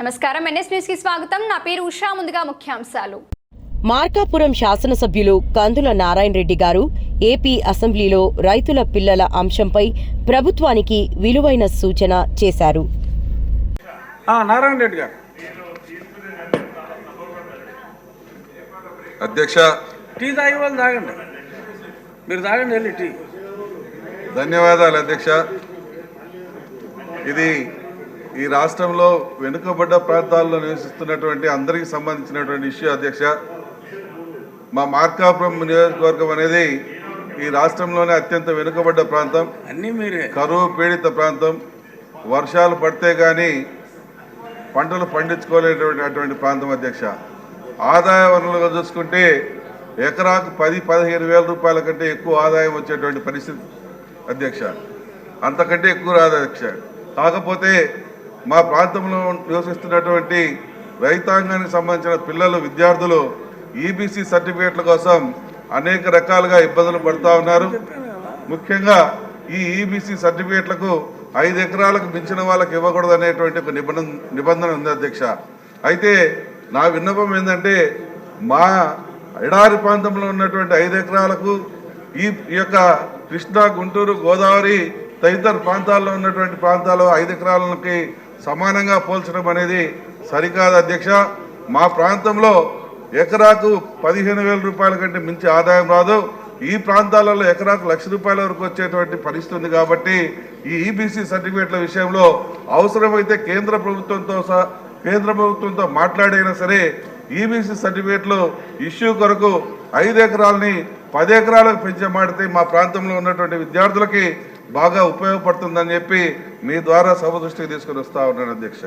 నమస్కారం NS news కి స్వాగతం. నా పేరు ఉషా. ముందుగా ముఖ్యాంశాలు. మార్కాపురం శాసనసభ్యులు కందుల నారాయణ రెడ్డి గారు ఏపీ అసెంబ్లీలో రైతుల పిల్లల అంశంపై ప్రభుత్వానికి విలువైన సూచన చేశారు. నారాయణ రెడ్డి గారు అధ్యక్ష, టీ తాగే వాళ్ళు తాగండి, మీరు తాగండి వెళ్ళి టీ. ధన్యవాదాలు అధ్యక్ష. ఇది ఈ రాష్ట్రంలో వెనుకబడ్డ ప్రాంతాల్లో నివసిస్తున్నటువంటి అందరికీ సంబంధించినటువంటి ఇష్యూ అధ్యక్ష. మా మార్కాపురం నియోజకవర్గం అనేది ఈ రాష్ట్రంలోనే అత్యంత వెనుకబడ్డ ప్రాంతం, అన్నీ మీరే. కరువు పీడిత ప్రాంతం. వర్షాలు పడితే కానీ పంటలు పండించుకోలేటువంటి ప్రాంతం అధ్యక్ష. ఆదాయ వనరులుగా చూసుకుంటే ఎకరాకు 10-15 వేల రూపాయల కంటే ఎక్కువ ఆదాయం వచ్చేటువంటి పరిస్థితి అధ్యక్ష. అంతకంటే ఎక్కువ రాదు అధ్యక్ష. కాకపోతే మా ప్రాంతంలో నివసిస్తున్నటువంటి రైతాంగానికి సంబంధించిన పిల్లలు, విద్యార్థులు ఈబీసీ సర్టిఫికేట్ల కోసం అనేక రకాలుగా ఇబ్బందులు పడుతూ ఉన్నారు. ముఖ్యంగా ఈ ఈబీసీ సర్టిఫికేట్లకు 5 ఎకరాలకు మించిన వాళ్ళకి ఇవ్వకూడదు అనేటువంటి ఒక నిబంధన ఉంది అధ్యక్ష. అయితే నా విన్నపం ఏంటంటే, మా ఎడారి ప్రాంతంలో ఉన్నటువంటి 5 ఎకరాలకు ఈ యొక్క కృష్ణా, గుంటూరు, గోదావరి తదితర ప్రాంతాల్లో ఉన్నటువంటి ప్రాంతాలు 5 ఎకరాలకి సమానంగా పోల్చడం అనేది సరికాదు అధ్యక్ష. మా ప్రాంతంలో ఎకరాకు 15,000 రూపాయల కంటే మించి ఆదాయం రాదు. ఈ ప్రాంతాలలో ఎకరాకు ₹1,00,000 వరకు వచ్చేటువంటి పరిస్థితి ఉంది. కాబట్టి ఈ ఈబీసీ సర్టిఫికేట్ల విషయంలో అవసరమైతే కేంద్ర ప్రభుత్వంతో మాట్లాడైనా సరే ఈబీసీ సర్టిఫికేట్లు ఇష్యూ కొరకు 5 ఎకరాలని 10 ఎకరాలకు పెంచమాడితే మా ప్రాంతంలో ఉన్నటువంటి విద్యార్థులకి బాగా ఉపయోగపడుతుందని చెప్పి మీ ద్వారా సభ దృష్టికి తీసుకుని వస్తా ఉన్నాను అధ్యక్ష.